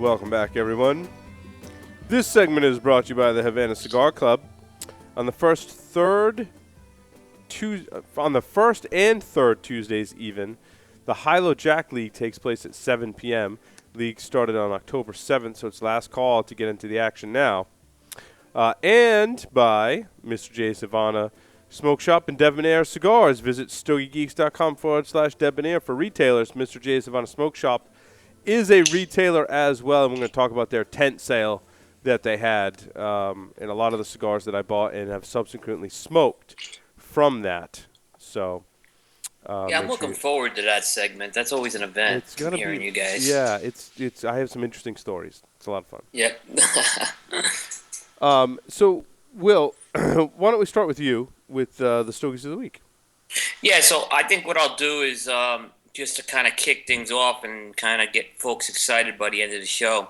Welcome back, everyone. This segment is brought to you by the Havana Cigar Club. On the first and third Tuesdays, even, the Hilo Jack League takes place at 7 p.m. League started on October 7th, so it's last call to get into the action now. And by Mr. J. Savannah Smoke Shop and Debonair Cigars. Visit stogiegeeks.com/Debonair for retailers. Mr. J. Savannah Smoke Shop is a retailer as well, and we're going to talk about their tent sale that they had and a lot of the cigars that I bought and have subsequently smoked from that. So, I'm looking forward to that segment. That's always an event. It's gonna hearing be, you guys. Yeah, it's. I have some interesting stories. It's a lot of fun. Yep. So, Will, why don't we start with you with the Stogies of the week? Yeah. So I think what I'll do is just to kind of kick things off and kind of get folks excited by the end of the show.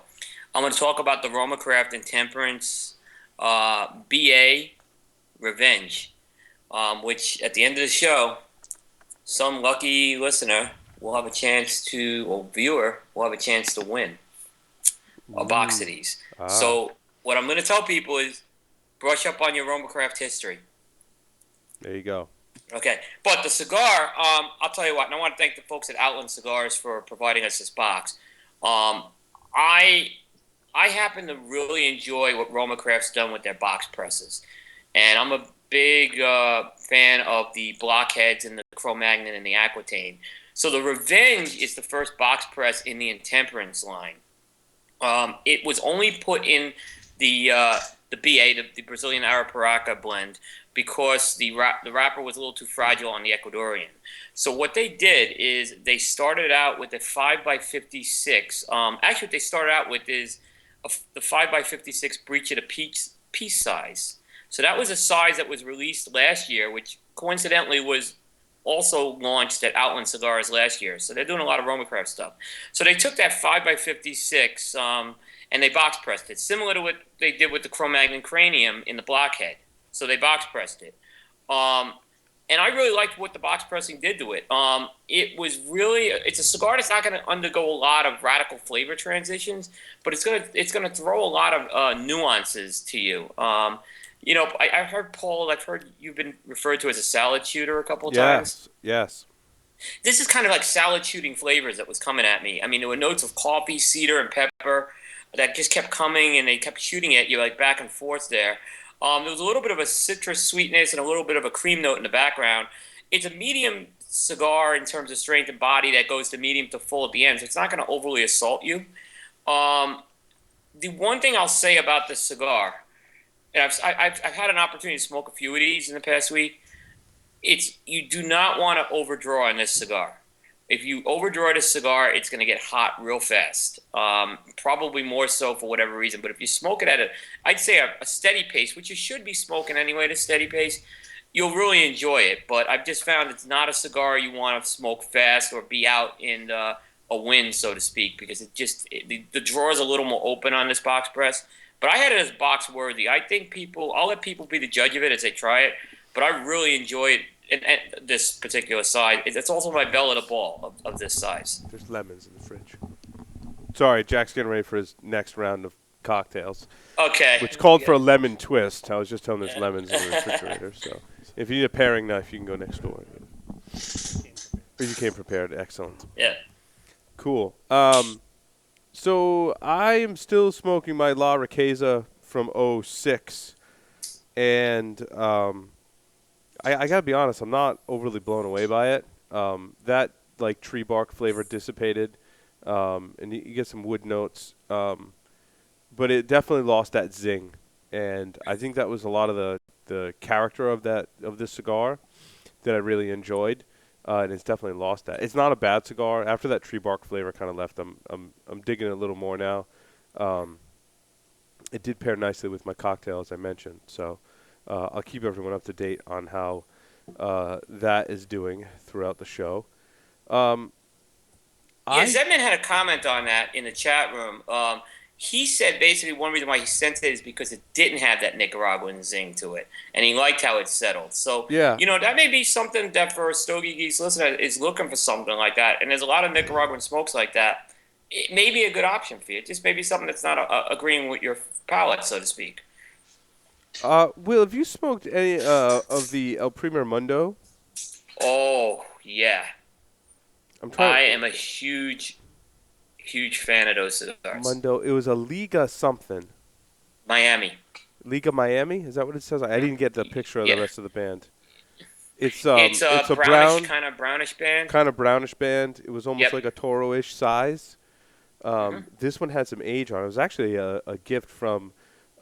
I'm going to talk about the Roma Craft and Temperance BA Revenge, which at the end of the show, some lucky listener will have a chance to, or viewer will have a chance to win a box of these. So what I'm going to tell people is brush up on your Roma Craft history. There you go. Okay, but the cigar, I'll tell you what, and I want to thank the folks at Outland Cigars for providing us this box. I happen to really enjoy what Roma Craft's done with their box presses. And I'm a big fan of the Blockheads and the Cro-Magnon and the Aquitaine. So the Revenge is the first box press in the Intemperance line. It was only put in the BA, the Brazilian Arapiraca blend, because the wrapper was a little too fragile on the Ecuadorian. So what they did is they started out with a 5x56. Actually, what they started out with is the 5x56 breech at a piece size. So that was a size that was released last year, which coincidentally was also launched at Outland Cigars last year. So they're doing a lot of Roma Craft stuff. So they took that 5x56 and they box pressed it, similar to what they did with the Cro-Magnon Cranium in the Blockhead. So they box pressed it. And I really liked what the box pressing did to it. It's a cigar that's not going to undergo a lot of radical flavor transitions, but it's gonna throw a lot of nuances to you. I heard, Paul, I've heard you've been referred to as a salad shooter a couple of times. Yes. This is kind of like salad shooting flavors that was coming at me. I mean, there were notes of coffee, cedar, and pepper that just kept coming, and they kept shooting at you like back and forth there. There was a little bit of a citrus sweetness and a little bit of a cream note in the background. It's a medium cigar in terms of strength and body that goes to medium to full at the end, so it's not going to overly assault you. The one thing I'll say about this cigar, and I've had an opportunity to smoke a few of these in the past week, you do not want to overdraw on this cigar. If you overdraw this cigar, it's going to get hot real fast. Probably more so for whatever reason. But if you smoke it at I'd say a steady pace, which you should be smoking anyway at a steady pace, you'll really enjoy it. But I've just found it's not a cigar you want to smoke fast or be out in a wind, so to speak, because the drawer is a little more open on this box press. But I had it as box worthy. I think I'll let people be the judge of it as they try it. But I really enjoy it. And this particular size, it's also my belle at a ball of this size. There's lemons in the fridge. Sorry, Jack's getting ready for his next round of cocktails. Okay. Which called for a lemon twist. I was just telling him there's lemons in the refrigerator. So if you need a paring knife, you can go next door. Or you came prepared. Excellent. Yeah. Cool. So I am still smoking my La Riqueza from '06, and I gotta be honest, I'm not overly blown away by it. That like tree bark flavor dissipated, and you get some wood notes, but it definitely lost that zing, and I think that was a lot of the character of this cigar that I really enjoyed, and it's definitely lost that. It's not a bad cigar. After that tree bark flavor kind of left, I'm digging it a little more now. It did pair nicely with my cocktail, as I mentioned, so. I'll keep everyone up to date on how that is doing throughout the show. Zedman had a comment on that in the chat room. He said basically one reason why he sent it is because it didn't have that Nicaraguan zing to it, and he liked how it settled. So, yeah. That may be something that for a Stogie Geeks listener is looking for something like that. And there's a lot of Nicaraguan smokes like that it may be a good option for you. It just maybe something that's not agreeing with your palate, so to speak. Will, have you smoked any of the El Primer Mundo? Oh yeah, I'm trying I to am a huge fan of those cigars. Mundo. It was a Liga something. Miami. Liga Miami? Is that what it says? I didn't get the picture of the Yeah, rest of the band. it's It's a a brownish brown, kind of brownish band. kind of brownish band. It was almost Yep. like a Toro-ish size. Hmm. This one had some age on it. It was actually a gift from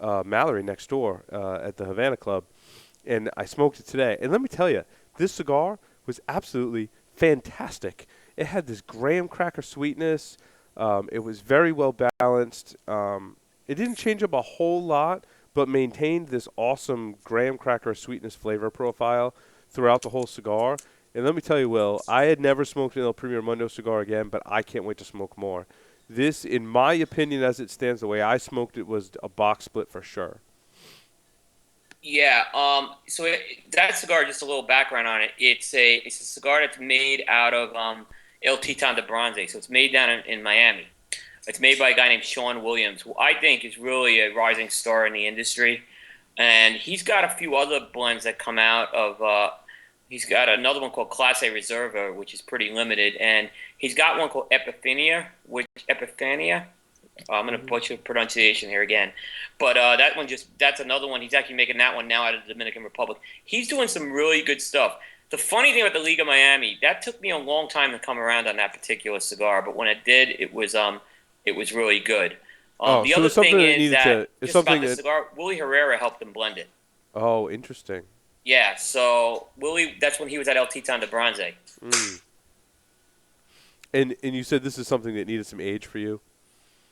Mallory next door at the Havana Club, and I smoked it today. And let me tell you, this cigar was absolutely fantastic. It had this graham cracker sweetness. It was very well balanced. It didn't change up a whole lot, but maintained this awesome graham cracker sweetness flavor profile throughout the whole cigar. And let me tell you, Will, I had never smoked an El Premier Mundo cigar again, but I can't wait to smoke more. This, in my opinion, as it stands, the way I smoked it was a box split for sure. Yeah. That cigar, just a little background on it. It's a cigar that's made out of El Titan de Bronze. So it's made down in Miami. It's made by a guy named Sean Williams, who I think is really a rising star in the industry. And he's got a few other blends that come out of. He's got another one called Clase Reserva, which is pretty limited, and he's got one called Epiphania. I'm going to Hmm. butcher pronunciation here again, but that's another one. He's actually making that one now out of the Dominican Republic. He's doing some really good stuff. The funny thing about the Liga Miami, that took me a long time to come around on that particular cigar, but when it did, it was really good. Oh, The so other it's something thing that is needed that to. It's just about something this that. cigar, Willie Herrera helped him blend it. Oh, interesting. Yeah, so Willie, that's when he was at El Titan de Bronze. Mm. And you said this is something that needed some age for you.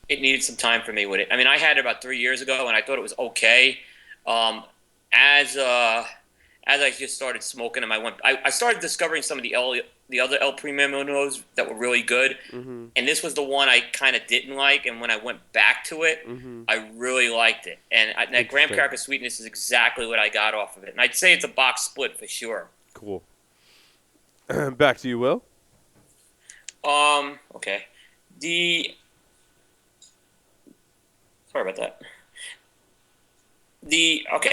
It needed some time for me with it. I mean, I had it about 3 years ago, and I thought it was okay. Um, as uh, as I just started smoking them, I started discovering some of the other El Primo's that were really good, Mm-hmm. and this was the one I kind of didn't like. And when I went back to it, Mm-hmm. I really liked it. And that graham Interesting. cracker sweetness is exactly what I got off of it. And I'd say it's a box split for sure. Cool. Back to you, Will. Okay. The Sorry about that.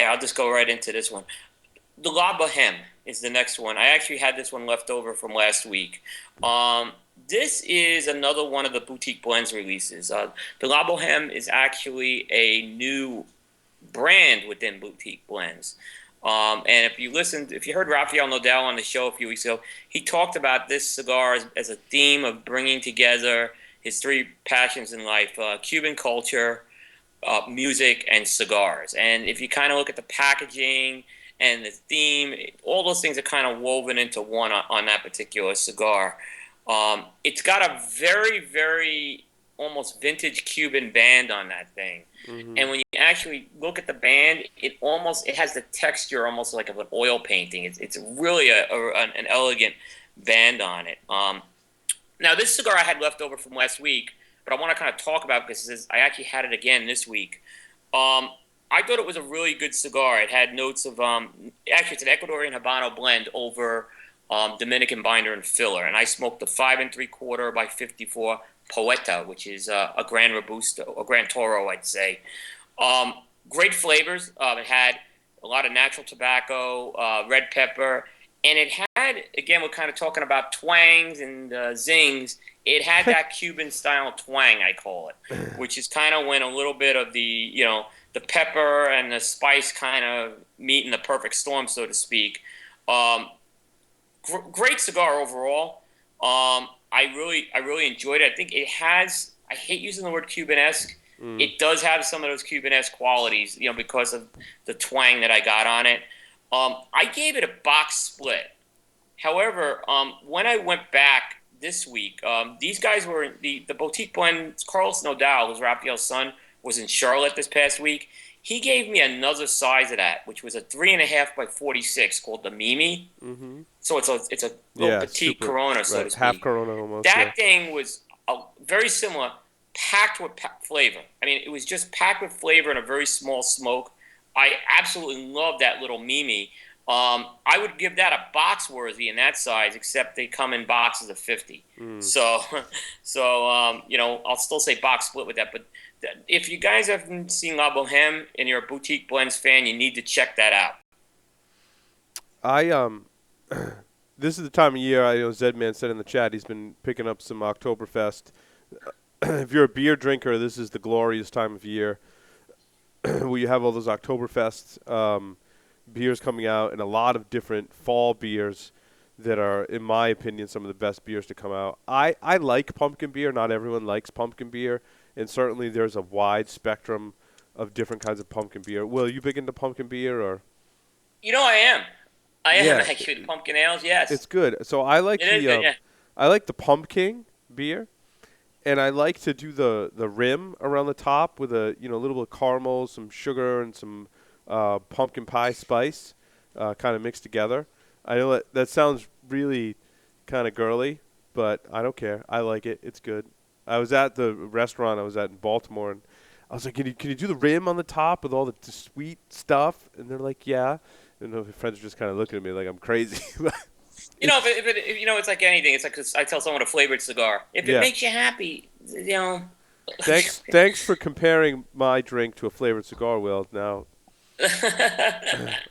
I'll just go right into this one. The La Boheme is the next one. I actually had this one left over from last week. This is another one of the boutique blends releases. The La Boheme is actually a new brand within boutique blends. And if you heard Rafael Nodal on the show a few weeks ago, he talked about this cigar as a theme of bringing together his three passions in life: Cuban culture, music, and cigars. And if you kind of look at the packaging and the theme, all those things are kind of woven into one on that particular cigar. It's got a very, very almost vintage Cuban band on that thing. Mm-hmm. And when you actually look at the band, it has the texture almost like of an oil painting. It's really an elegant band on it. Now, this cigar I had left over from last week, but I want to kind of talk about because I actually had it again this week. Um, I thought it was a really good cigar. It had notes of actually it's an Ecuadorian Habano blend over Dominican binder and filler, and I smoked the 5 3/4 by 54 Poeta, which is a Gran Robusto, a Gran Toro, I'd say. Um, Great flavors. It had a lot of natural tobacco, red pepper, and it had, again, we're kind of talking about twangs and zings. It had that Cuban style twang, I call it, which is kind of when a little bit of the pepper and the spice kind of meet in the perfect storm, so to speak. Um, Great cigar overall. I really enjoyed it. I think it has. I hate using the word Cuban-esque. Mm. It does have some of those Cuban-esque qualities, because of the twang that I got on it. I gave it a box split. However, when I went back this week, these guys were the boutique blend. Carlos Nodal, who's Raphael's son, was in Charlotte this past week. He gave me another size of that, which was a 3.5 by 46, called the Mimi. Mm-hmm. So it's a little Yeah, petite super. Corona, so to Right, half speak. Corona almost. Yeah. That thing was very similar, packed with flavor. I mean, it was just packed with flavor and a very small smoke. I absolutely love that little Mimi. I would give that a box worthy in that size, except they come in boxes of 50. Mm. So, I'll still say box split with that. But if you guys haven't seen La Boheme and you're a boutique blends fan, you need to check that out. I This is the time of year. I know Zedman said in the chat he's been picking up some Oktoberfest. If you're a beer drinker, this is the glorious time of year where you have all those Oktoberfest beers coming out and a lot of different fall beers that are, in my opinion, some of the best beers to come out. I like pumpkin beer. Not everyone likes pumpkin beer, and certainly there's a wide spectrum of different kinds of pumpkin beer. Will, you big into pumpkin beer or? I am. I am Yeah, actually pumpkin ales. it's Yes, good. So I like it is good. Yeah. I like the pumpkin beer, and I like to do the rim around the top with a little bit of caramel, some sugar, and some pumpkin pie spice, kind of mixed together. I know that sounds really kind of girly, but I don't care. I like it. It's good. I was at the restaurant I was at in Baltimore, and I was like, "Can you do the rim on the top with all the sweet stuff?" And they're like, "Yeah." And my friends are just kind of looking at me like I'm crazy. It's It's like anything. It's like 'cause I tell someone a flavored cigar. If it yeah. makes you happy, Thanks for comparing my drink to a flavored cigar, Will. Now,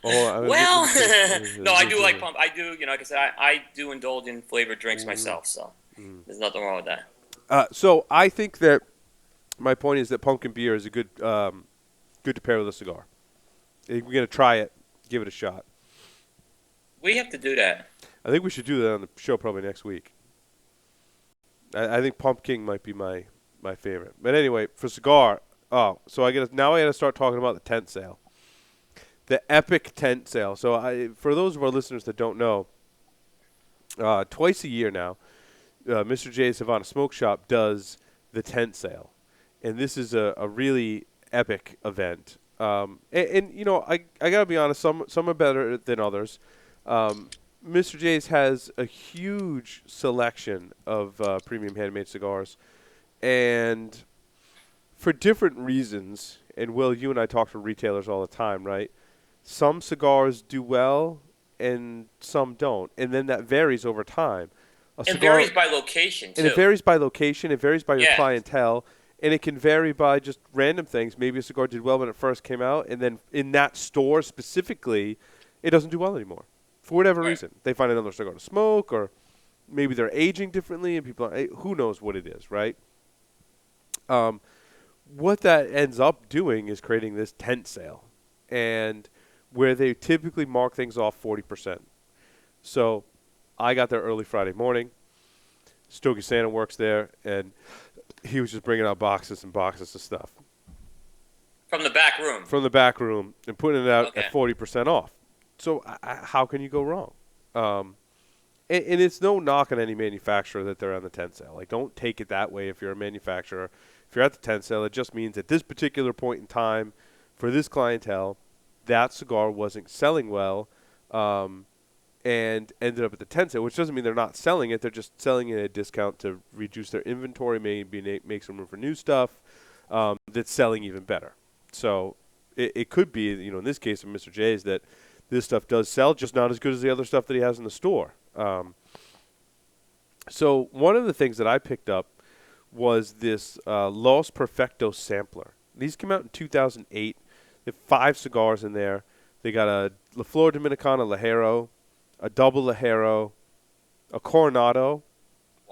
oh, well, no, I do like mm, pump. I do, like I said, I do indulge in flavored drinks myself. So mm. there's nothing wrong with that. So I think that my point is that pumpkin beer is a good to pair with a cigar. If we're gonna try it, give it a shot. We have to do that. I think we should do that on the show probably next week. I think pumpkin might be my favorite. But anyway, for cigar, so I gotta start talking about the tent sale, the epic tent sale. So for those of our listeners that don't know, twice a year now, Mr. J's Havana Smoke Shop does the tent sale, and this is a really epic event. I gotta be honest, some are better than others. Um, Mr. J's has a huge selection of premium handmade cigars, and for different reasons. And Will, you and I talk to retailers all the time, right? Some cigars do well, and some don't, and then that varies over time. A It cigar varies by location and it too. varies by location. It varies by your Yeah, clientele, and it can vary by just random things. Maybe a cigar did well when it first came out, and then in that store specifically, it doesn't do well anymore for whatever right. reason. They find another cigar to smoke, or maybe they're aging differently, and people are, who knows what it is, right? Um, what that ends up doing is creating this tent sale, and where they typically mark things off 40%. So I got there early Friday morning. Stogie Santa works there, and he was just bringing out boxes and boxes of stuff From the back room. from the back room and putting it out at Okay. 40% off. So how can you go wrong? Um, and it's no knock on any manufacturer that they're on the tent sale. Like, don't take it that way if you're a manufacturer. If you're at the tent sale, it just means at this particular point in time, for this clientele, that cigar wasn't selling well, and ended up at the tent sale, which doesn't mean they're not selling it. They're just selling it at a discount to reduce their inventory, maybe make some room for new stuff that's selling even better. So it could be, in this case of Mr. J's, that this stuff does sell, just not as good as the other stuff that he has in the store. So one of the things that I picked up was this Los Perfectos sampler. These came out in 2008. They have 5 cigars in there. They got a La Flor Dominicana Lajero, a double Lajero, a Coronado,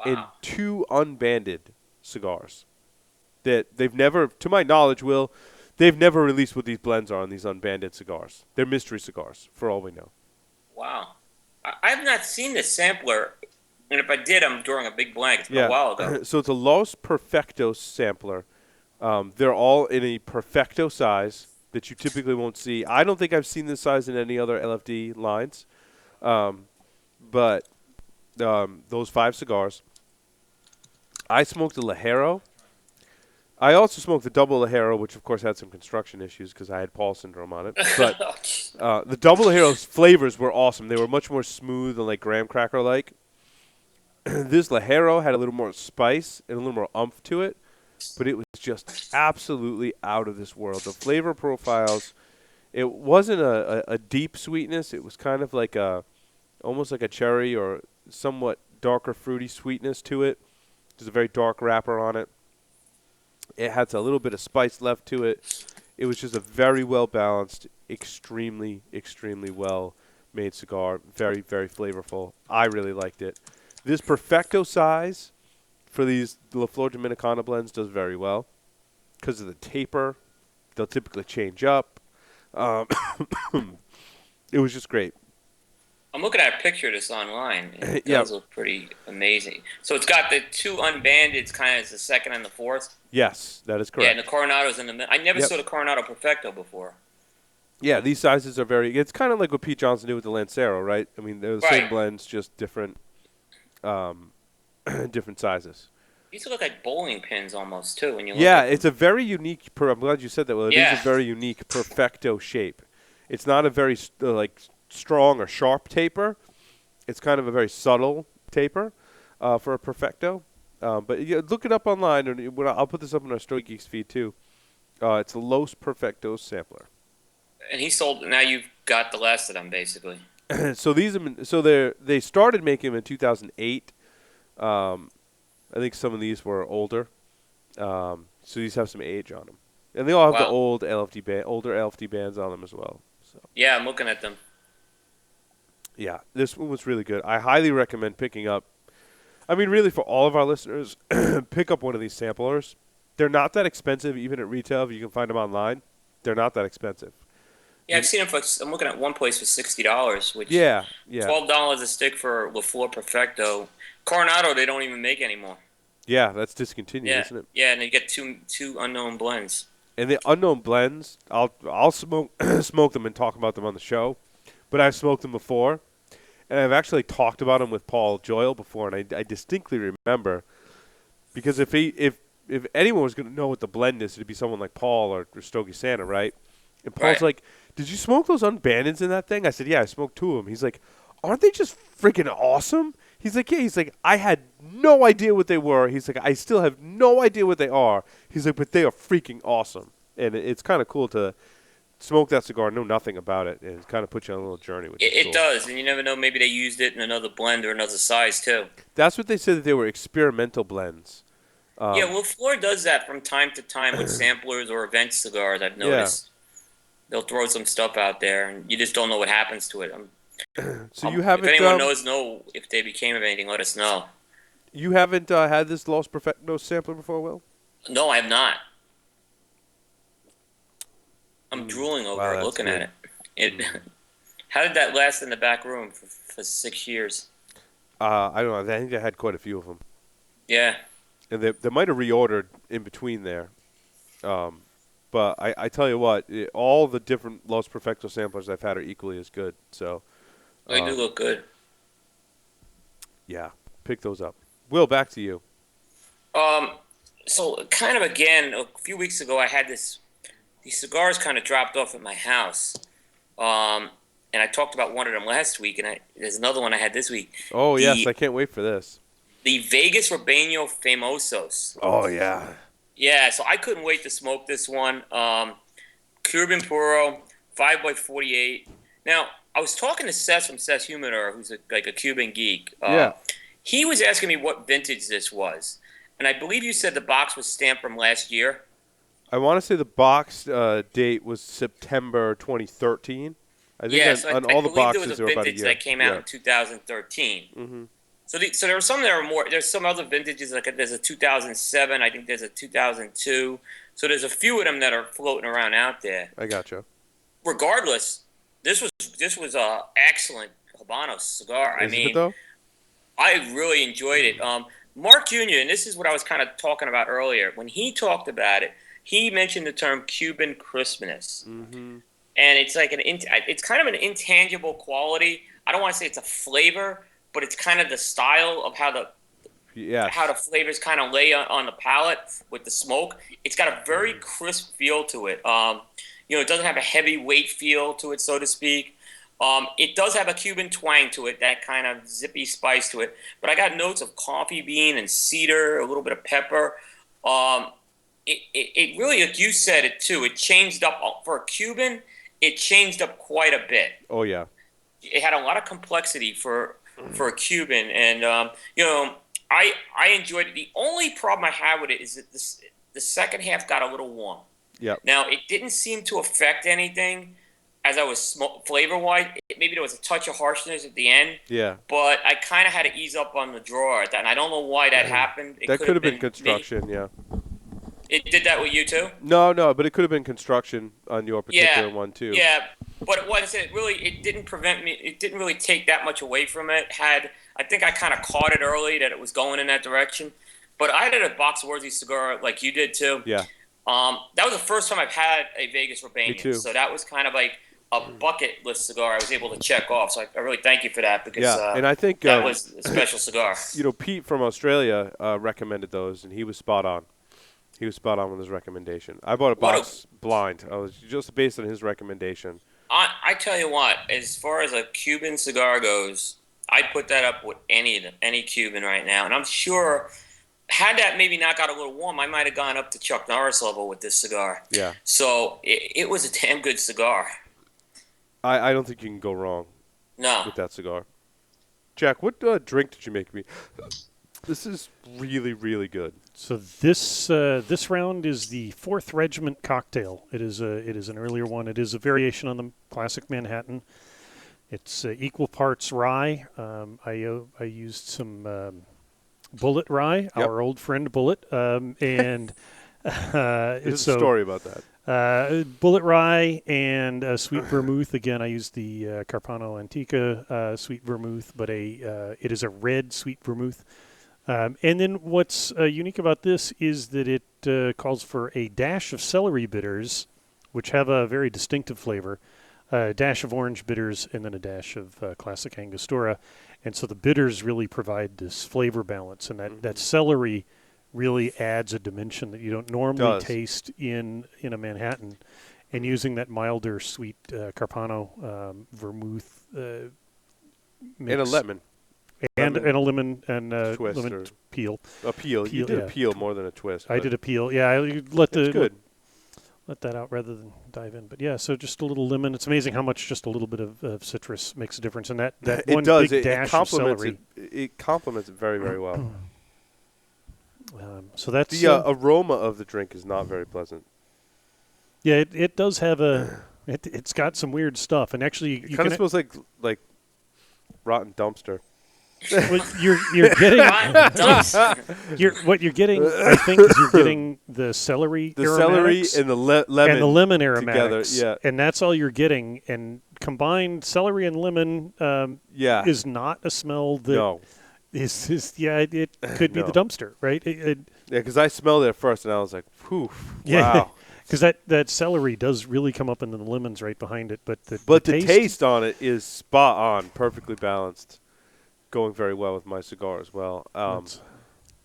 and Wow. 2 unbanded cigars that they've never, to my knowledge, they've never released what these blends are on these unbanded cigars. They're mystery cigars, for all we know. Wow. I have not seen this sampler, and if I did, I'm drawing a big blank. It's been a Yeah. while ago. So it's a Los Perfectos sampler. They're all in a Perfecto size that you typically won't see. I don't think I've seen this size in any other LFD lines. Um, but those 5 cigars. I smoked the Lajero. I also smoked the double Lajero, which of course had some construction issues because I had Paul syndrome on it. But the double Lajero's flavors were awesome. They were much more smooth and like graham cracker like. This Lajero had a little more spice and a little more umph to it, but it was just absolutely out of this world. The flavor profiles It wasn't a deep sweetness. It was kind of like almost like a cherry or somewhat darker fruity sweetness to it. There's a very dark wrapper on it. It had a little bit of spice left to it. It was just a very well balanced, extremely, extremely well made cigar. Very, very flavorful. I really liked it. This Perfecto size for these La Flor Dominicana blends does very well because of the taper. They'll typically change up. Um, it was just great. I'm looking at a picture of this online, and it Yeah. does look pretty amazing. So it's got the two unbanded, kind of as the second and the fourth. Yes, that is Yeah, and the correct. Coronado's in the middle. I never Yep. saw the Coronado Perfecto before. Yeah, these sizes are very. It's kind of like what Pete Johnson did with the Lancero, right? I mean, they're the Right. same blends, just different, um, different sizes. These look like bowling pins almost too when you look Yeah, at it's them. a very unique. I'm glad you said that. Well, it is a Yeah. very unique perfecto shape. It's not a very like strong or sharp taper. It's kind of a very subtle taper for a perfecto. But yeah, look it up online, and I'll put this up on our Stogies feed too. It's a Los Perfectos sampler. And he sold. Now you've got the last of them basically. So these have been, so they started making them in 2008. Um, I think some of these were older. So these have some age on them, and they all have the Wow. old older LFD bands on them as well. So Yeah, I'm looking at them. yeah, this one was really good. I highly recommend picking up. I mean, really, for all of our listeners, pick up one of these samplers. They're not that expensive, even at retail. If you can find them online, they're not that expensive. Yeah, I've seen them for. I'm looking at one place for $60, which Yeah, yeah, $12 a stick for La Flor Perfecto. Coronado they don't even make anymore. yeah. That's discontinued, Yeah, isn't it? yeah, and you get two unknown blends. And the unknown blends, I'll smoke smoke them and talk about them on the show, but I've smoked them before, and I've actually talked about them with Paul Joyle before, and I distinctly remember because if anyone was going to know what the blend is, it'd be someone like Paul or Stogie Santa, right? And Paul's Right. like, "Did you smoke those unbandeds in that thing?" I said, "Yeah, I smoked two of them." He's like, "Aren't they just freaking awesome?" He's like, "Yeah." He's like, "I had no idea what they were." He's like, "I still have no idea what they are." He's like, "But they are freaking awesome." And it's kind of cool to smoke that cigar, know nothing about it, and it kind of puts you on a little journey, which is It cool. does, and you never know. Maybe they used it in another blend or another size too. That's what they said, that they were experimental blends. Yeah, well, Floor does that from time to time with samplers or event cigars. I've Yeah. noticed they'll throw some stuff out there, and you just don't know what happens to it. So you If haven't anyone know if they became of anything, let us know. had this Los Perfectos sampler before, Will? No, I have not. I'm drooling over Wow, it, that's looking good. at it. How did that last in the back room for 6 years? I don't know. I think they had quite a few of them, Yeah. and they might have reordered in between there. Um, but I tell you what, all the different Los Perfecto samplers I've had are equally as good. So They do um, look good. yeah, pick those up. Will, back to you. Um, so kind of again, a few weeks ago, I had these cigars kind of dropped off at my house. And I talked about one of them last week, and there's another one I had this week. Oh yes, The I can't wait for this. the Vegas Rubeno Famosos. Oh yeah, Yeah, so I couldn't wait to smoke this one. Cuban Puro, 5x48. Now, I was talking to Seth from Seth's Humidor, who's like a Cuban geek. yeah. He was asking me what vintage this was. And I believe you said the box was stamped from last year. I want to say the box date was September 2013. I think Yeah, so on I all the believe there was boxes a are about a vintage year. that came out Yeah. in 2013. Mm-hmm. So there were some that are more. There's some other vintages there's a 2007. I think there's a 2002. So there's a few of them that are floating around out there. I gotcha. Regardless, this was a excellent Habano cigar. I Is it mean, though? I really enjoyed it. Mark Jr. and this is what I was kind of talking about earlier. When he talked about it, he mentioned the term Cuban crispness, Mm-hmm. and it's like it's kind of an intangible quality. I don't want to say it's a flavor, but it's kind of the style of how the Yes. flavors kind of lay on the palate with the smoke. It's got a very crisp feel to it. It doesn't have a heavy weight feel to it, so to speak. It does have a Cuban twang to it, that kind of zippy spice to it. But I got notes of coffee bean and cedar, a little bit of pepper. It really, like you said it too, it changed up. For a Cuban, it changed up quite a bit. Oh yeah. It had a lot of complexity for a Cuban, and I enjoyed it. The only problem I had with it is that the second half got a little warm. Yep. Now it didn't seem to affect anything as I was flavor wise. Maybe there was a touch of harshness at the end. Yeah. But I kind of had to ease up on the drawer at that, and I don't know why that happened. It That could have been me. construction. Yeah. It did that with you too. No, but it could have been construction on your particular Yeah, one too. yeah. But what I said, it didn't prevent me. It didn't really take that much away from it. I think I kind of caught it early that it was going in that direction. But I had a box-worthy cigar like you did too. Yeah. That was the first time I've had a Vegas Urbanian. Me too. So that was kind of like a bucket list cigar I was able to check off. So I really thank you for that because and I think that was a special cigar. Pete from Australia recommended those, and he was spot on. He was spot on with his recommendation. I bought a box blind. I was just based on his recommendation. I tell you what, as far as a Cuban cigar goes, I'd put that up with any Cuban right now. And I'm sure, had that maybe not got a little warm, I might have gone up to Chuck Norris level with this cigar. Yeah. So it was a damn good cigar. I don't think you can go wrong with that cigar. Jack, what drink did you make me? This is really, really good. So this round is the 4th Regiment cocktail. It is an earlier one. It is a variation on the classic Manhattan. It's equal parts rye. I used some Bullet rye, our old friend Bullet, and there's a story about that. Bullet rye and sweet vermouth. Again, I used the Carpano Antica sweet vermouth, but it is a red sweet vermouth. And then what's unique about this is that it calls for a dash of celery bitters, which have a very distinctive flavor, a dash of orange bitters, and then a dash of classic Angostura. And so the bitters really provide this flavor balance, and that celery really adds a dimension that you don't normally taste in a Manhattan. And using that milder sweet Carpano vermouth mix. And a lemon. And a lemon and twist lemon peel. A peel. You did a peel more than a twist. I did a peel. Yeah, I let that out rather than dive in. But yeah, so just a little lemon. It's amazing how much just a little bit of citrus makes a difference. And that it one does. big dash of celery. It complements it very, very well. So that's the aroma of the drink is not very pleasant. Yeah, it does have it's got some weird stuff, and actually it kind of smells like rotten dumpster. Well, you're getting what you're getting. I think is you're getting the celery, and the lemon, and the lemon aromatics together. Yeah, and that's all you're getting. And combined celery and lemon, is not a smell that it could be the dumpster, right? Because I smelled it at first and I was like, "Whew, yeah. Wow." Because that celery does really come up into the lemons right behind it, but the taste on it is spot on, perfectly balanced. Going very well with my cigar as well. I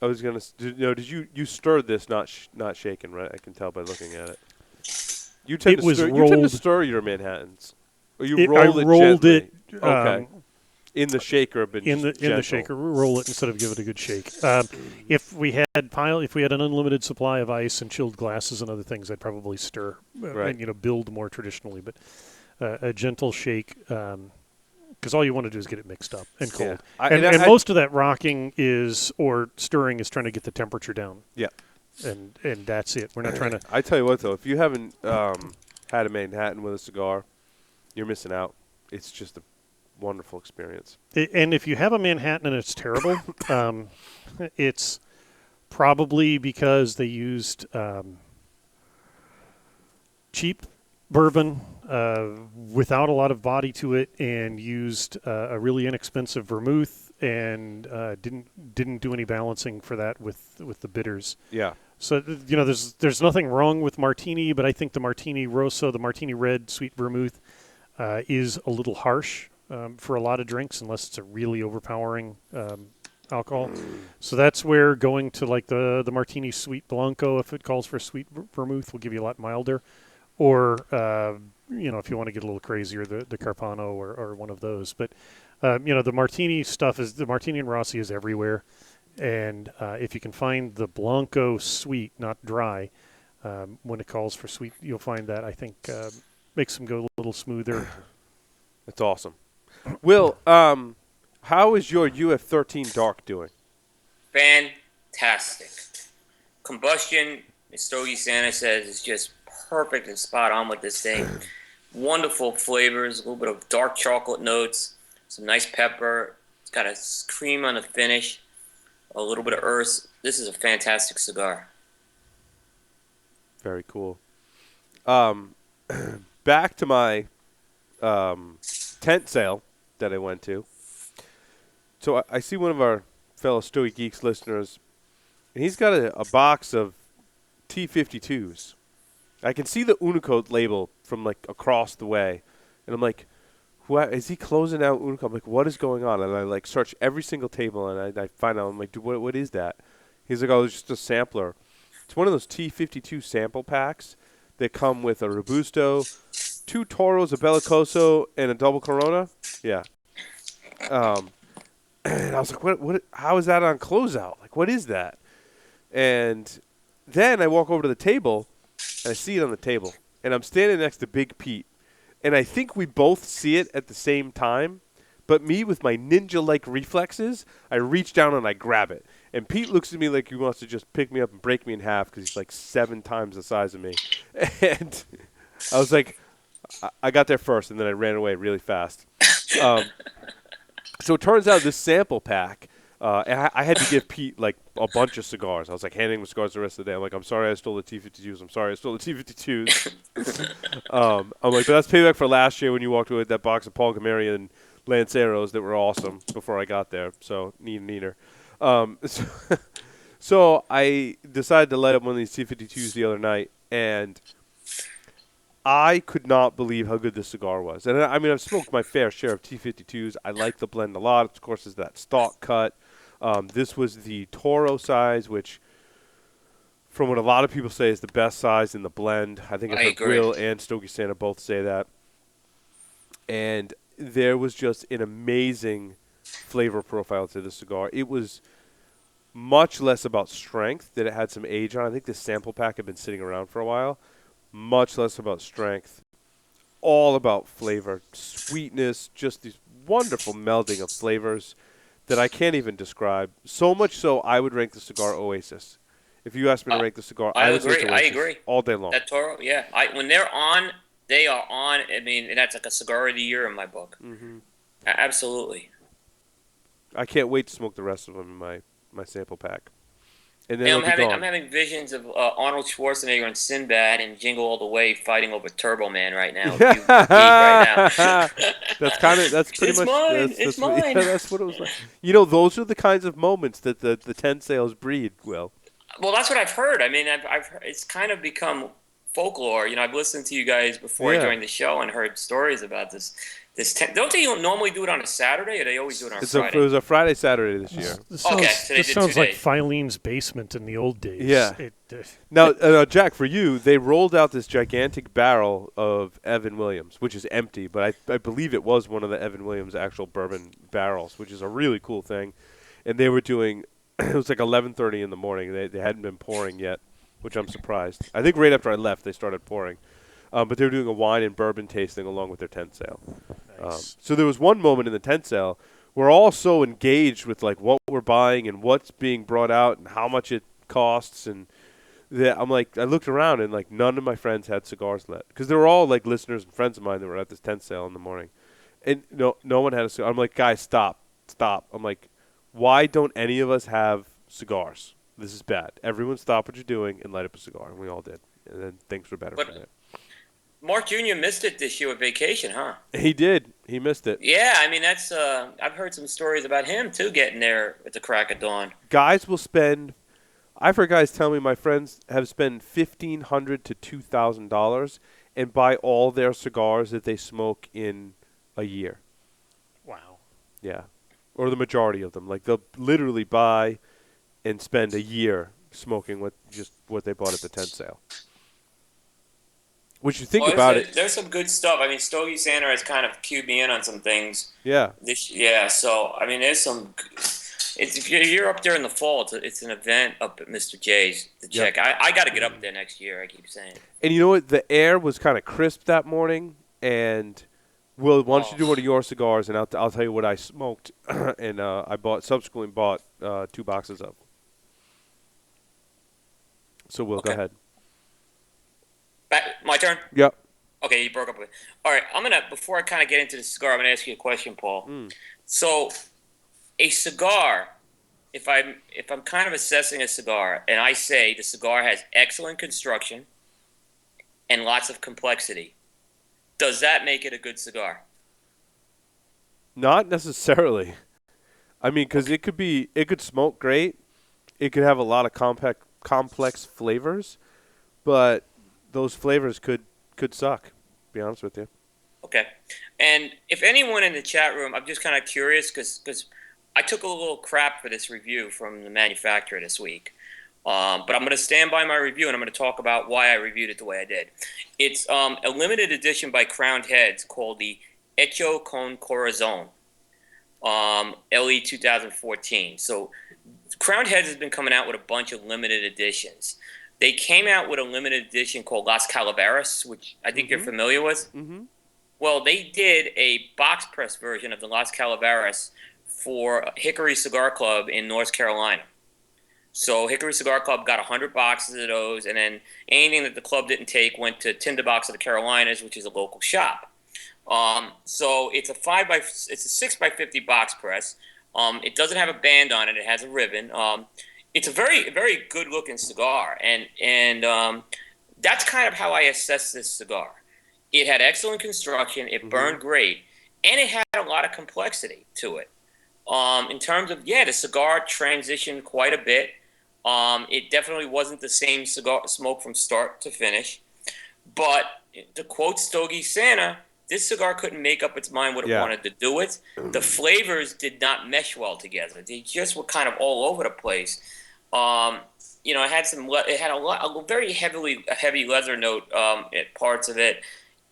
was gonna, did you stirred this, not shaken, right? I can tell by looking at it. You tend to stir your Manhattans, or you rolled it. Okay. In the shaker, but in the shaker, roll it instead of give it a good shake. If we had an unlimited supply of ice and chilled glasses and other things, I'd probably stir and build more traditionally. But a gentle shake. Because all you want to do is get it mixed up and cold. Yeah. And most of that rocking or stirring is trying to get the temperature down. Yeah. And that's it. We're not trying to... I tell you what, though, if you haven't had a Manhattan with a cigar, you're missing out. It's just a wonderful experience. And if you have a Manhattan and it's terrible, it's probably because they used cheap bourbon without a lot of body to it, and used a really inexpensive vermouth, and didn't do any balancing for that with the bitters. Yeah. So there's nothing wrong with Martini, but I think the Martini Rosso, the Martini Red Sweet Vermouth, is a little harsh for a lot of drinks, unless it's a really overpowering alcohol. So that's where going to like the Martini Sweet Blanco, if it calls for sweet vermouth, will give you a lot milder. Or, if you want to get a little crazier, the Carpano or one of those. But, the Martini stuff the Martini and Rossi is everywhere. And if you can find the Blanco sweet, not dry, when it calls for sweet, you'll find that, I think, makes them go a little smoother. That's awesome. Will, how is your UF13 Dark doing? Fantastic. Combustion, as Stogie Santa says, is just perfect and spot on with this thing. Wonderful flavors, a little bit of dark chocolate notes, some nice pepper. It's got a cream on the finish, a little bit of earth. This is a fantastic cigar. Very cool. Back to my tent sale that I went to. So I see one of our fellow Stogie Geeks listeners, and he's got a box of T52s. I can see the Unicote label from like across the way, and I'm like, "What is he closing out Unicote?" I'm like, "What is going on?" And I like search every single table, and I find out. I'm like, "Dude, what is that?" He's like, "Oh, it's just a sampler. It's one of those T52 sample packs that come with a Robusto, 2 Toros, a Bellicoso, and a double Corona." Yeah. And I was like, "What? How is that on closeout? Like, what is that?" And then I walk over to the table, and I see it on the table. And I'm standing next to Big Pete. And I think we both see it at the same time. But me, with my ninja-like reflexes, I reach down and I grab it. And Pete looks at me like he wants to just pick me up and break me in half because he's like 7 times the size of me. And I was like, I got there first, and then I ran away really fast. So it turns out this sample pack, and I had to give Pete like a bunch of cigars. I was like handing him cigars the rest of the day. I'm like, "I'm sorry I stole the T52s. I'm sorry I stole the T52s." I'm like, "But that's payback for last year when you walked away with that box of Paul Gamerian Lanceros that were awesome before I got there." So neater. So I decided to light up one of these T52s the other night, and I could not believe how good this cigar was. And I mean, I've smoked my fair share of T52s. I like the blend a lot. Of course, it's that stalk cut. This was the Toro size, which, from what a lot of people say, is the best size in the blend. I think I've heard Will and Stogie Santa both say that. And there was just an amazing flavor profile to the cigar. It was much less about strength, that it had some age on. I think this sample pack had been sitting around for a while. Much less about strength, all about flavor, sweetness, just this wonderful melding of flavors that I can't even describe. So much so, I would rank the cigar Oasis. If you asked me to rank the cigar, I would say it's Oasis. I agree. All day long. That Toro, yeah. When they're on, they are on. I mean, and that's like a cigar of the year in my book. Mm-hmm. Absolutely. I can't wait to smoke the rest of them in my sample pack. And then And I'm having visions of Arnold Schwarzenegger and Sinbad and Jingle All the Way fighting over Turbo Man right now. That's pretty it's much mine. It's mine. Yeah, that's what it was like. You know, those are the kinds of moments that the tent sales breed. Will. Well, that's what I've heard. I mean, I've heard, it's kind of become folklore. You know, I've listened to you guys before I joined the show and heard stories about this. Don't they normally do it on a Saturday, or they always do it on Friday? It was a Friday, Saturday this year. This sounds like Filene's basement in the old days. Yeah. Now, Jack, for you, they rolled out this gigantic barrel of Evan Williams, which is empty, but I believe it was one of the Evan Williams actual bourbon barrels, which is a really cool thing. And they were doing, it was like 11:30 in the morning. They hadn't been pouring yet, which I'm surprised. I think right after I left, they started pouring. But they were doing a wine and bourbon tasting along with their tent sale. Nice. So there was one moment in the tent sale we're all so engaged with like what we're buying and what's being brought out and how much it costs, and I'm like, I looked around and like none of my friends had cigars left because they were all like listeners and friends of mine that were at this tent sale in the morning, and no one had a cigar. I'm like, guys, stop. I'm like, why don't any of us have cigars? This is bad. Everyone stop what you're doing and light up a cigar, and we all did, and then things were better from there. Mark Jr. missed it this year with vacation, huh? He did. He missed it. Yeah, I mean, that's I've heard some stories about him, too, getting there at the crack of dawn. Guys will spend – I've heard guys tell me my friends have spent $1,500 to $2,000 and buy all their cigars that they smoke in a year. Wow. Yeah. Or the majority of them. Like, they'll literally buy and spend a year smoking what they bought at the tent sale. Which you think about it. There's some good stuff. I mean, Stogie Santa has kind of cued me in on some things. Yeah. So, I mean, there's if you're up there in the fall, it's an event up at Mr. J's to Yep. check. I got to get up there next year. I keep saying. And you know what? The air was kind of crisp that morning. And, Will, why don't you Oh, do one of your cigars, and I'll tell you what I smoked. And I subsequently bought 2 boxes of. So, Will, go okay. ahead. My turn. Yep. Okay, you broke up with. All right, before I kind of get into the cigar, I'm gonna ask you a question, Paul. So, a cigar, if I'm kind of assessing a cigar, and I say the cigar has excellent construction and lots of complexity, does that make it a good cigar? Not necessarily. I mean, because it could smoke great. It could have a lot of complex flavors, but those flavors could suck. To be honest with you. Okay. And if anyone in the chat room, I'm just kind of curious because I took a little crap for this review from the manufacturer this week. But I'm going to stand by my review, and I'm going to talk about why I reviewed it the way I did. It's a limited edition by Crowned Heads called the Hecho con Corazon, LE 2014. So Crowned Heads has been coming out with a bunch of limited editions. They came out with a limited edition called Las Calaveras, which I think you're familiar with. Mm-hmm. Well, they did a box press version of the Las Calaveras for Hickory Cigar Club in North Carolina. So Hickory Cigar Club got 100 boxes of those, and then anything that the club didn't take went to Tinderbox of the Carolinas, which is a local shop. So it's a 6x50 box press. It doesn't have a band on it; it has a ribbon. It's a very, very good looking cigar, and that's kind of how I assess this cigar. It had excellent construction. It burned great, and it had a lot of complexity to it. In terms of the cigar transitioned quite a bit. It definitely wasn't the same cigar smoke from start to finish. But to quote Stogie Santa, this cigar couldn't make up its mind what it wanted to do with. The flavors did not mesh well together. They just were kind of all over the place. It had it had a very heavy leather note at parts of it.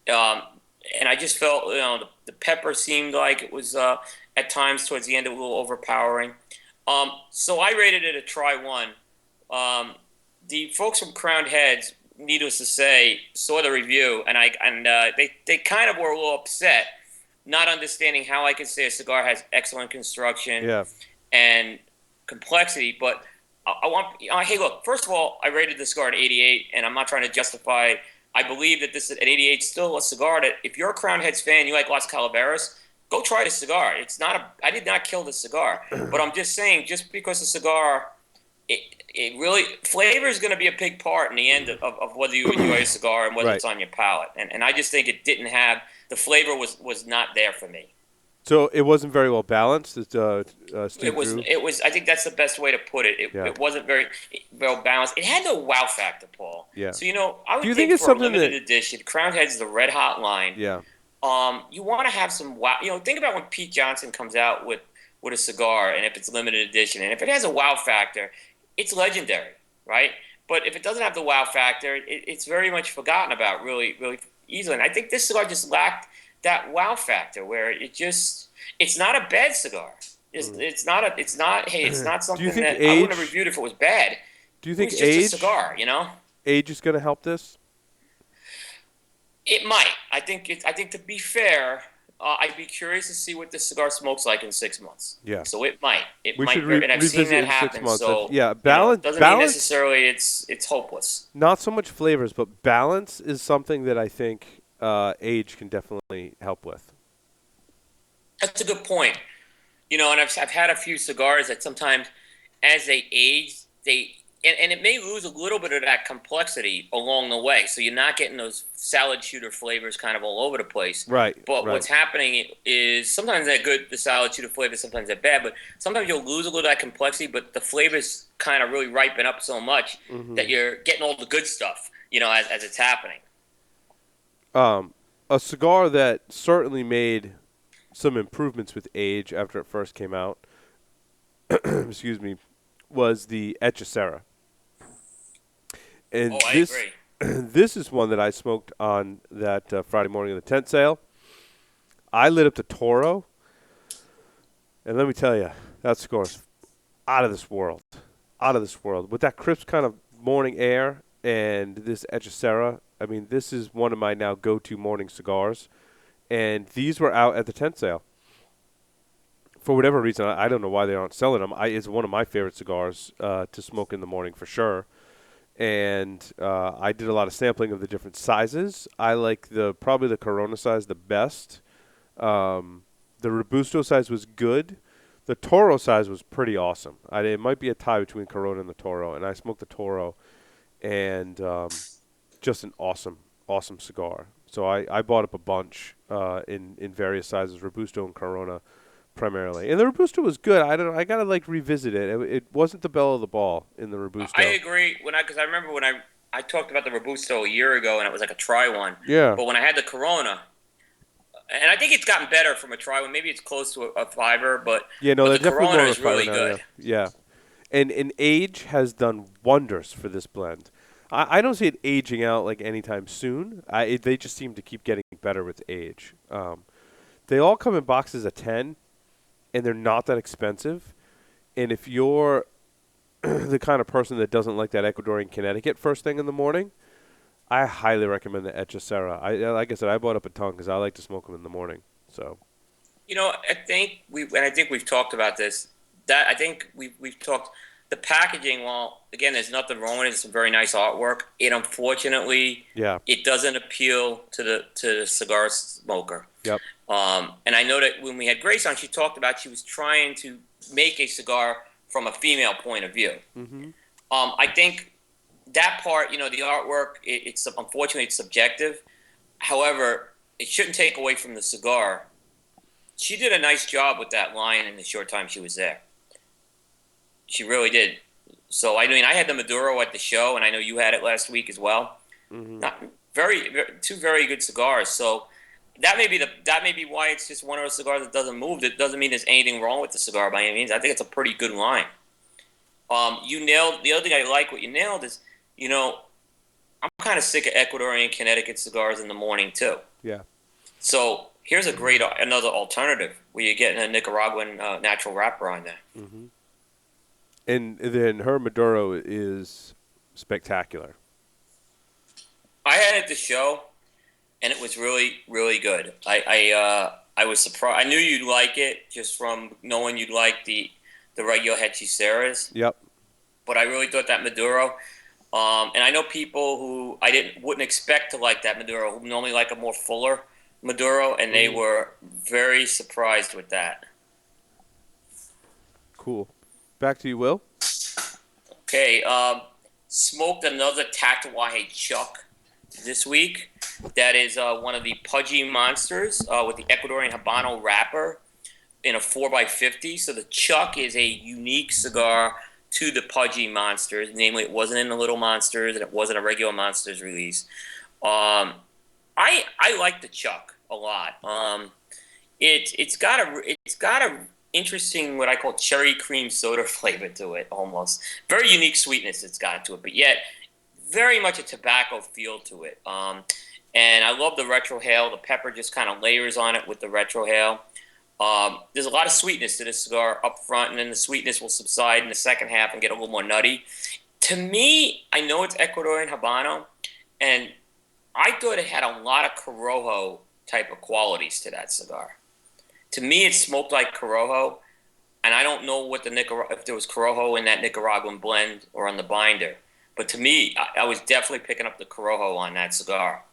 And I just felt, the pepper seemed like it was at times towards the end a little overpowering. So I rated it a try one. The folks from Crowned Heads, needless to say, saw the review, and they kind of were a little upset, not understanding how I could say a cigar has excellent construction and complexity. But hey, look, first of all, I rated the cigar at 88, and I'm not trying to justify. I believe that this at 88 is still a cigar that, if you're a Crowned Heads fan, you like Las Calaveras, go try the cigar. I did not kill the cigar, but I'm just saying, just because the cigar, it really, flavor is going to be a big part in the end of whether you enjoy a cigar and whether it's on your palate. And I just think it didn't have, the flavor was not there for me. So it wasn't very well balanced. Steve Drew? It was. I think that's the best way to put it. It wasn't very well balanced. It had no wow factor, Paul. Yeah. So I would Do you think think it's for a something limited edition, Crowned Heads the red hot line. Yeah. You want to have some wow. Think about when Pete Johnson comes out with a cigar, and if it's limited edition, and if it has a wow factor, it's legendary, right? But if it doesn't have the wow factor, it's very much forgotten about really, really easily. And I think this cigar just lacked that wow factor, where it's not a bad cigar. It's not something that I wouldn't have reviewed if it was bad. Do you think it was just a cigar, age is going to help this? It might. I think to be fair, I'd be curious to see what this cigar smokes like in 6 months. Yeah. So it might. We should and I've seen that happen. 6 months. So balance doesn't mean necessarily it's hopeless. Not so much flavors, but balance is something that I think age can definitely help with. That's a good point. And I've had a few cigars that sometimes, as they age, and it may lose a little bit of that complexity along the way. So you're not getting those salad shooter flavors kind of all over the place. Right. But what's happening is sometimes they're good, the salad shooter flavors, sometimes they're bad. But sometimes you'll lose a little of that complexity, but the flavors kind of really ripen up so much that you're getting all the good stuff, as it's happening. A cigar that certainly made some improvements with age after it first came out, excuse me, was the Hechicera. And I agree. This is one that I smoked on that Friday morning of the tent sale. I lit up the Toro, and let me tell you, that cigar is out of this world, out of this world. With that crisp kind of morning air and this Etchacera, I mean, this is one of my now go-to morning cigars. And these were out at the tent sale. For whatever reason, I don't know why they aren't selling them. It's one of my favorite cigars to smoke in the morning for sure. And I did a lot of sampling of the different sizes. I like probably the Corona size the best. The Robusto size was good. The Toro size was pretty awesome. It might be a tie between Corona and the Toro, and I smoked the Toro, and just an awesome, awesome cigar. So I bought up a bunch in various sizes, Robusto and Corona primarily. And the Robusto was good. I gotta like revisit it. It wasn't the bell of the ball in the Robusto. I agree. Because I remember when I talked about the Robusto a year ago, and it was like a try one. Yeah. But when I had the Corona, and I think it's gotten better from a try one. Maybe it's close to a fiver, but Yeah, no, but they're the definitely Corona more is of a fiber really now, good. Yeah. And age has done wonders for this blend. I don't see it aging out like anytime soon. They just seem to keep getting better with age. They all come in boxes of 10, and they're not that expensive. And if you're the kind of person that doesn't like that Ecuadorian Connecticut first thing in the morning, I highly recommend the Etchacera. Like I said, I bought up a ton because I like to smoke them in the morning. So I think we've talked about this. That I think we've talked the packaging. Well, again, there's nothing wrong with it. It's some very nice artwork. It unfortunately, yeah, it doesn't appeal to the cigar smoker. yep, And I know that when we had Grace on, she talked about she was trying to make a cigar from a female point of view. mm-hmm. I think that part, the artwork, it's unfortunately it's subjective. However, it shouldn't take away from the cigar. She did a nice job with that line in the short time she was there. She really did. So I mean, I had the Maduro at the show, and I know you had it last week as well. Mm-hmm. Not two very good cigars. So that may be why it's just one of those cigars that doesn't move. That doesn't mean there's anything wrong with the cigar by any means. I think it's a pretty good line. You nailed the other thing I like. What you nailed is, I'm kind of sick of Ecuadorian Connecticut cigars in the morning too. Yeah. So here's another alternative where you're getting a Nicaraguan natural wrapper on there. Mm-hmm. And then her Maduro is spectacular. I had it at the show, and it was really, really good. I was surprised. I knew you'd like it just from knowing you'd like the regular Hechiceras. Yep. But I really thought that Maduro, and I know people who wouldn't expect to like that Maduro, who normally like a more fuller Maduro, and they were very surprised with that. Cool. Back to you, Will. Okay, smoked another Tatuaje Chuck this week. That is one of the Pudgy Monsters with the Ecuadorian Habano wrapper in a 4x50. So the Chuck is a unique cigar to the Pudgy Monsters. Namely, it wasn't in the Little Monsters, and it wasn't a regular Monsters release. I like the Chuck a lot. It's got a interesting, what I call cherry cream soda flavor to it, almost. Very unique sweetness it's got to it, but yet very much a tobacco feel to it. And I love the retrohale. The pepper just kind of layers on it with the retrohale. There's a lot of sweetness to this cigar up front, and then the sweetness will subside in the second half and get a little more nutty. To me, I know it's Ecuadorian Habano, and I thought it had a lot of Corojo type of qualities to that cigar. To me, it smoked like Corojo, and I don't know what if there was Corojo in that Nicaraguan blend or on the binder. But to me, I was definitely picking up the Corojo on that cigar.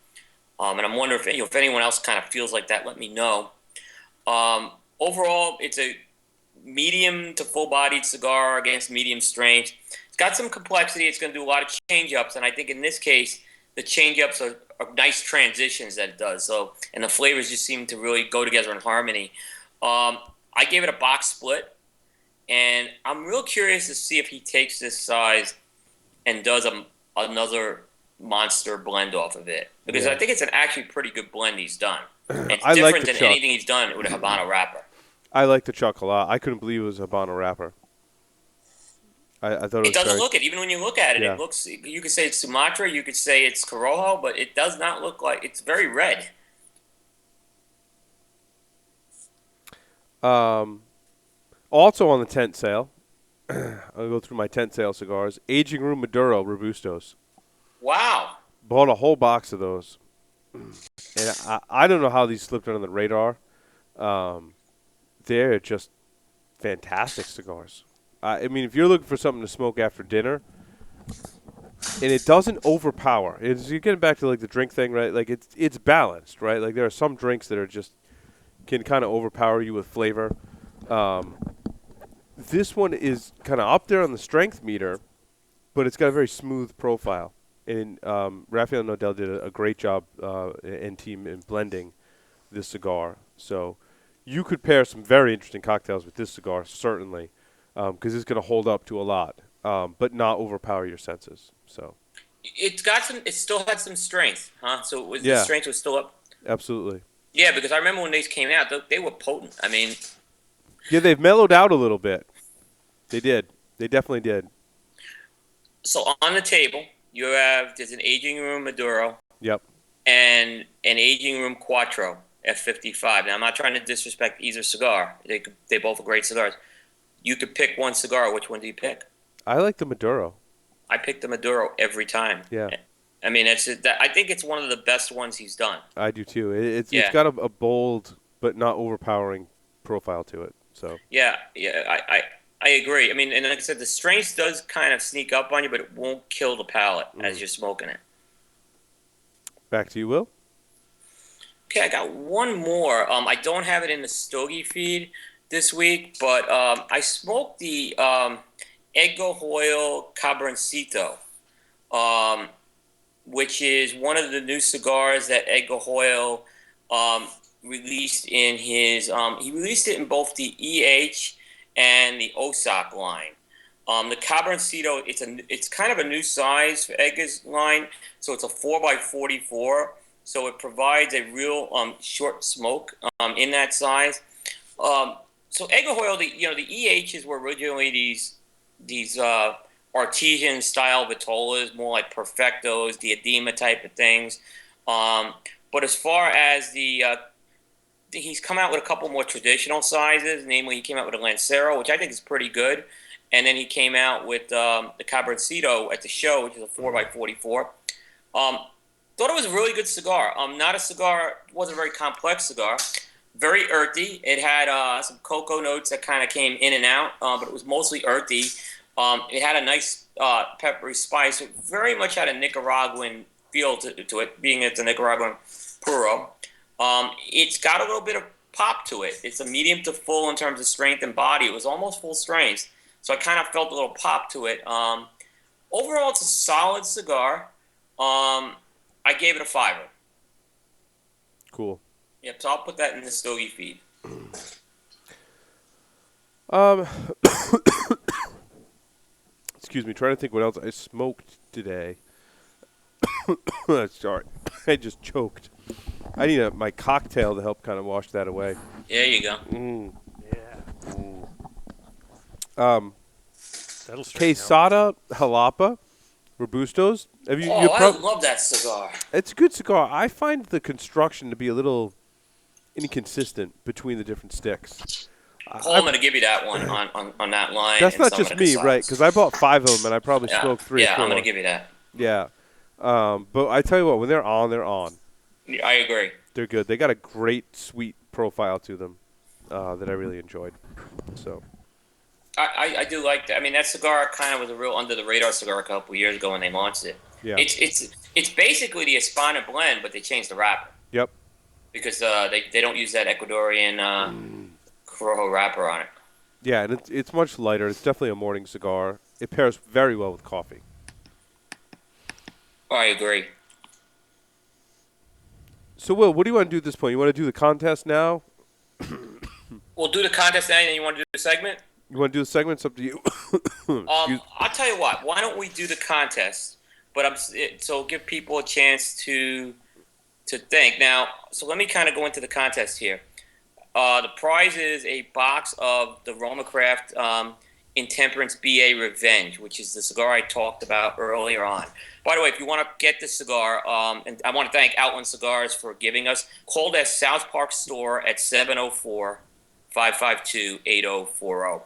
And I'm wondering if anyone else kind of feels like that, let me know. Overall, it's a medium to full-bodied cigar against medium strength. It's got some complexity. It's going to do a lot of change-ups, and I think in this case, the change-ups are nice transitions that it does. So, and the flavors just seem to really go together in harmony. I gave it a box split, and I'm real curious to see if he takes this size and does another monster blend off of it, because I think it's an actually pretty good blend he's done. It's different than anything he's done with a Habano wrapper. I like the Chuck a lot. I couldn't believe it was a Habano wrapper. I thought it doesn't look it. Even when you look at it, it looks. You could say it's Sumatra, you could say it's Corojo, but it does not look like it's very red. Also on the tent sale, I'll go through my tent sale cigars. Aging Room Maduro Robustos. Wow. Bought a whole box of those, and I don't know how these slipped under the radar. Um, they're just fantastic cigars. I mean, if you're looking for something to smoke after dinner, and it doesn't overpower. You're getting back to like the drink thing, right? Like it's balanced, right? Like there are some drinks that are just can kind of overpower you with flavor. Um, this one is kind of up there on the strength meter, but it's got a very smooth profile. And Rafael Nodal did a great job and team in blending this cigar. So you could pair some very interesting cocktails with this cigar, certainly, because it's going to hold up to a lot, but not overpower your senses. So It's got some. It still had some strength, huh? So the yeah, strength was still up. absolutely. Yeah, because I remember when these came out, they were potent. I mean, Yeah, they've mellowed out a little bit. They did. They definitely did. so on the table there's an aging room Maduro Yep. and an aging room Quattro F55. Now I'm not trying to disrespect either cigar. They both are great cigars. You could pick one cigar. Which one do you pick? I like the Maduro. I pick the Maduro every time. Yeah. I mean, I think it's one of the best ones he's done. I do too. It's Yeah. got a bold but not overpowering profile to it. So Yeah, I agree. I mean, and like I said, the strength does kind of sneak up on you, but it won't kill the palate as you're smoking it. back to you, Will. Okay, I got one more. I don't have it in the Stogie feed this week, but I smoked the Edgar Hoyle Caberncito, which is one of the new cigars that Edgar Hoyle released in his. He released it in both the EH and the OSOC line. The Caberncito, it's kind of a new size for Edgar's line, so it's a 4x44. So it provides a real short smoke in that size. So Edgar Hoyle, the EHs were originally these artesian style vitolas, more like perfectos, diadema type of things. But as far as he's come out with a couple more traditional sizes. Namely, he came out with a Lancero, which I think is pretty good, and then he came out with the Caberncito at the show, which is a 4x44. Thought it was a really good cigar. Not a cigar, wasn't a very complex cigar. Very earthy. It had some cocoa notes that kind of came in and out, but it was mostly earthy. It had a nice peppery spice. It very much had a Nicaraguan feel to it, being it's a Nicaraguan puro. It's got a little bit of pop to it. It's a medium to full in terms of strength and body. It was almost full strength, so I kind of felt a little pop to it. Overall, it's a solid cigar. I gave it a 5. Cool. Yep, so I'll put that in the Stogie feed. Excuse me. Trying to think what else I smoked today. Sorry, I just choked. I need my cocktail to help kind of wash that away. There you go. Yeah. That'll straighten out. Quesada Jalapa Robustos. Have you? I love that cigar. It's a good cigar. I find the construction to be a little inconsistent between the different sticks. Paul, I'm going to give you that one on that line. That's and not some just of the me, sides. right? Because I bought 5 of them, and I probably smoked 3 or 4. Yeah, I'm going to give you that. Yeah. But I tell you what, when they're on, they're on. I agree. They're good. They got a great, sweet profile to them that I really enjoyed. So I do like that. I mean, that cigar kind of was a real under the radar cigar a couple of years ago when they launched it. yeah. It's basically the Hispanic blend, but they changed the wrapper Yep. because they don't use that Ecuadorian Corojo wrapper on it. Yeah, and it's much lighter. It's definitely a morning cigar. It pairs very well with coffee. I agree. So, Will, what do you want to do at this point? You want to do the contest now? We'll do the contest now, and then you want to do the segment? You want to do the segment? It's up to you. I'll tell you what. Why don't we do the contest? But so give people a chance to think. Now, so let me kind of go into the contest here. The prize is a box of the Roma Craft Intemperance BA Revenge, which is the cigar I talked about earlier on. By the way, if you want to get this cigar, and I want to thank Outland Cigars for giving us, call their South Park store at 704-552-8040.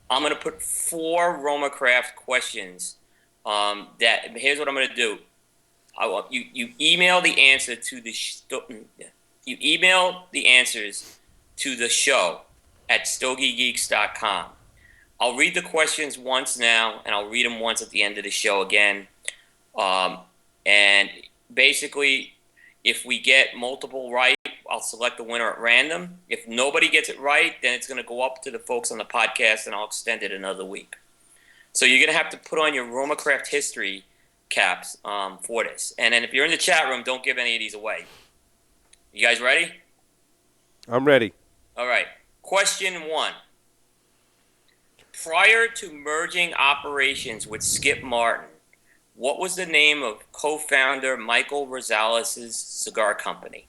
I'm going to put 4 Romacraft questions. Here's what I'm going to do. You email the answer to you email the answers to the show at stogiegeeks.com. I'll read the questions once now, and I'll read them once at the end of the show again. And basically, if we get multiple right, I'll select the winner at random. If nobody gets it right, then it's going to go up to the folks on the podcast, and I'll extend it another week. So you're going to have to put on your Romacraft history caps for this. And then if you're in the chat room, don't give any of these away. You guys ready? I'm ready. All right. Question 1. Prior to merging operations with Skip Martin, what was the name of co-founder Michael Rosales' cigar company?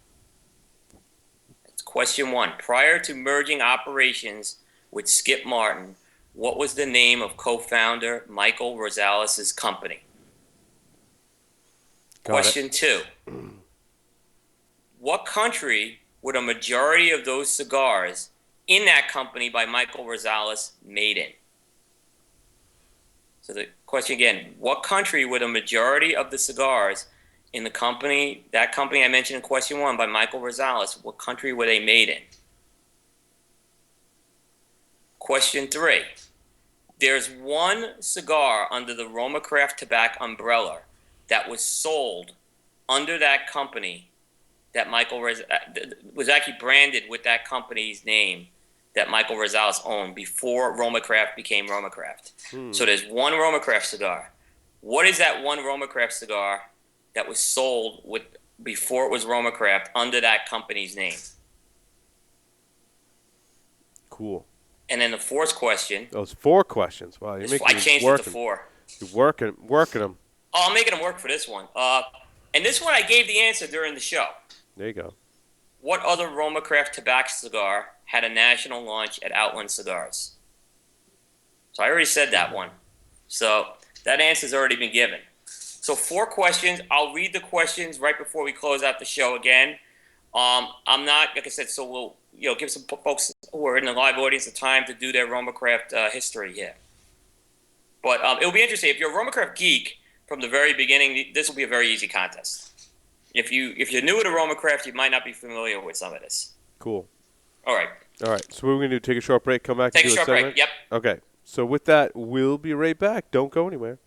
That's question 1. Prior to merging operations with Skip Martin, what was the name of co-founder Michael Rosales' company? Question 2. What country would a majority of those cigars in that company by Michael Rosales made in? So the question again, what country would a majority of the cigars in that company I mentioned in question 1 by Michael Rosales, what country were they made in? Question 3. There's one cigar under the Romacraft Tobacco umbrella that was sold under that company that was actually branded with that company's name that Michael Rosales owned before Romacraft became Romacraft. So there's one Romacraft cigar. What is that one Romacraft cigar that was sold before it was Romacraft under that company's name? Cool. And then the 4th question. Those 4 questions. Wow, you're making I changed it to 4. You're working them. Oh, I'm making them work for this one. And this one I gave the answer during the show. There you go. What other Romacraft tobacco cigar had a national launch at Outland Cigars? So I already said that one. So that answer's already been given. So 4 questions. I'll read the questions right before we close out the show again. I'm not, like I said, so we'll give some folks who are in the live audience the time to do their Romacraft history here. But it'll be interesting. If you're a Romacraft geek from the very beginning, this will be a very easy contest. If you're new to Romacraft, you might not be familiar with some of this. Cool. All right. So what we're going to do, take a short break, come back Take and a do short break. segment? Yep. Okay. So with that, we'll be right back. Don't go anywhere.